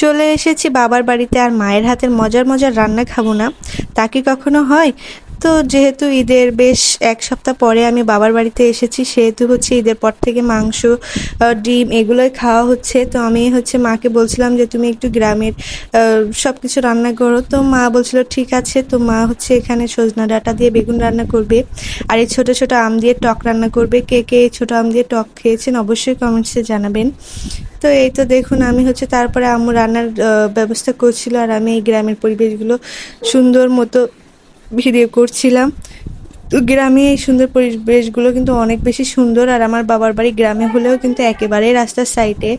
চলে এসেছি বাবার বাড়িতে, আর মায়ের হাতের মজার মজার রান্না খাবো না তা কি কখনো হয়? তো যেহেতু ঈদের বেশ এক সপ্তাহ পরে আমি বাবার বাড়িতে এসেছি, সেহেতু হচ্ছে ঈদের পর থেকে মাংস, ডিম এগুলোই খাওয়া হচ্ছে। তো আমি হচ্ছে মাকে বলছিলাম যে তুমি একটু গ্রামের সব কিছু রান্না করো। তো মা বলছিল ঠিক আছে। তো মা হচ্ছে এখানে সজনা ডাঁটা দিয়ে বেগুন রান্না করবে, আর এই ছোটো ছোটো আম দিয়ে টক রান্না করবে। কে কে এই ছোটো আম দিয়ে টক খেয়েছেন অবশ্যই কমেন্টসে জানাবেন। তো এই তো দেখুন, আমি হচ্ছে তারপরে আম্মু রান্নার ব্যবস্থা করছিল, আর আমি এই গ্রামের পরিবেশগুলো সুন্দর মতো ভিডিও করছিলাম। তো গ্রামে এই সুন্দর পরিবেশগুলো কিন্তু অনেক বেশি সুন্দর, আর আমার বাবার বাড়ি গ্রামে হলেও কিন্তু একেবারে রাস্তার সাইডে,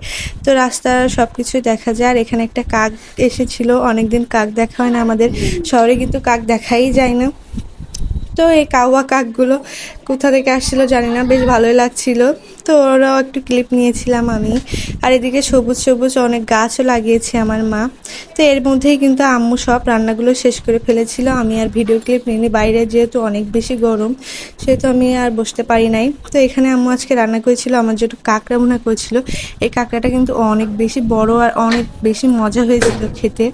তো রাস্তার সব কিছুই দেখা যায়। আর এখানে একটা কাক এসেছিল, অনেকদিন কাক দেখা হয় না, আমাদের শহরে কিন্তু কাক দেখাই যায় না। তো এই কাওয়া কাকগুলো কোথা থেকে আসছিল জানি না, বেশ ভালোই লাগছিল। তো ওরাও একটু ক্লিপ নিয়েছিলাম আমি। আর এদিকে সবুজ সবুজ অনেক গাছও লাগিয়েছে আমার মা। তো এর মধ্যেই কিন্তু আম্মু সব রান্নাগুলো শেষ করে ফেলেছিল। আমি আর ভিডিও ক্লিপ নিইনি, বাইরে যেহেতু অনেক বেশি গরম সেহেতু আমি আর বসতে পারি নাই। তো এখানে আম্মু আজকে রান্না করেছিল, আমার যেটা কাঁকড়া ভুনা করেছিল। এই কাঁকড়াটা কিন্তু অনেক বেশি বড় আর অনেক বেশি মজা হয়েছিল খেতে।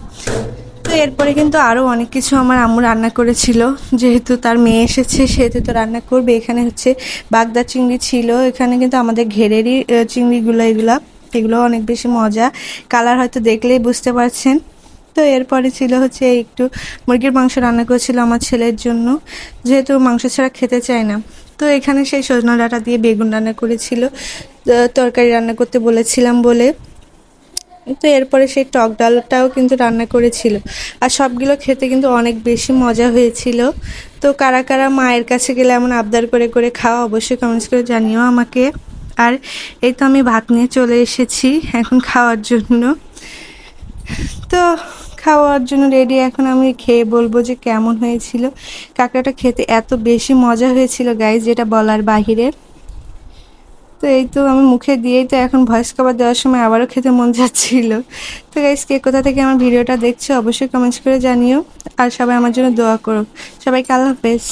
তো এরপরে কিন্তু আরও অনেক কিছু আমার আম্মু রান্না করেছিল, যেহেতু তার মেয়ে এসেছে সেহেতু তো রান্না করবে। এখানে হচ্ছে বাগদা চিংড়ি ছিল, এখানে কিন্তু আমাদের ঘেরেরই চিংড়িগুলো, এগুলো অনেক বেশি মজা। কালার হয়তো দেখলেই বুঝতে পারছেন। তো এরপরে ছিল হচ্ছে একটু মুরগির মাংস রান্না করেছিল আমার ছেলের জন্য, যেহেতু মাংস ছাড়া খেতে চায় না। তো এখানে সেই সজনা ডাঁটা দিয়ে বেগুন রান্না করেছিল, তরকারি রান্না করতে বলেছিলাম বলে। তো এরপরে সেই টক ডালটাও কিন্তু রান্না করেছিল, আর সবগুলো খেতে কিন্তু অনেক বেশি মজা হয়েছিল। তো কারা কারা মায়ের কাছে গেলে এমন আবদার করে করে খাওয়া অবশ্যই কমেন্টস করে জানিও আমাকে। আর এই তো আমি ভাত নিয়ে চলে এসেছি এখন খাওয়ার জন্য। তো খাওয়ার জন্য রেডি, এখন আমি খেয়ে বলবো যে কেমন হয়েছিল। কাঁকড়াটা খেতে এত বেশি মজা হয়েছিল গাইজ, যেটা বলার বাহিরে। তো এই তো আমি মুখে দিয়েই তো এখন ভয়েস কভার দেওয়ার সময় আবারও খেতে মন যাচ্ছিল। তো গাইস, কে কোথা থেকে আমার ভিডিওটা দেখছো অবশ্যই কমেন্টস করে জানিও, আর সবাই আমার জন্য দোয়া করো। সবাইকে আল্লাহ হাফেজ।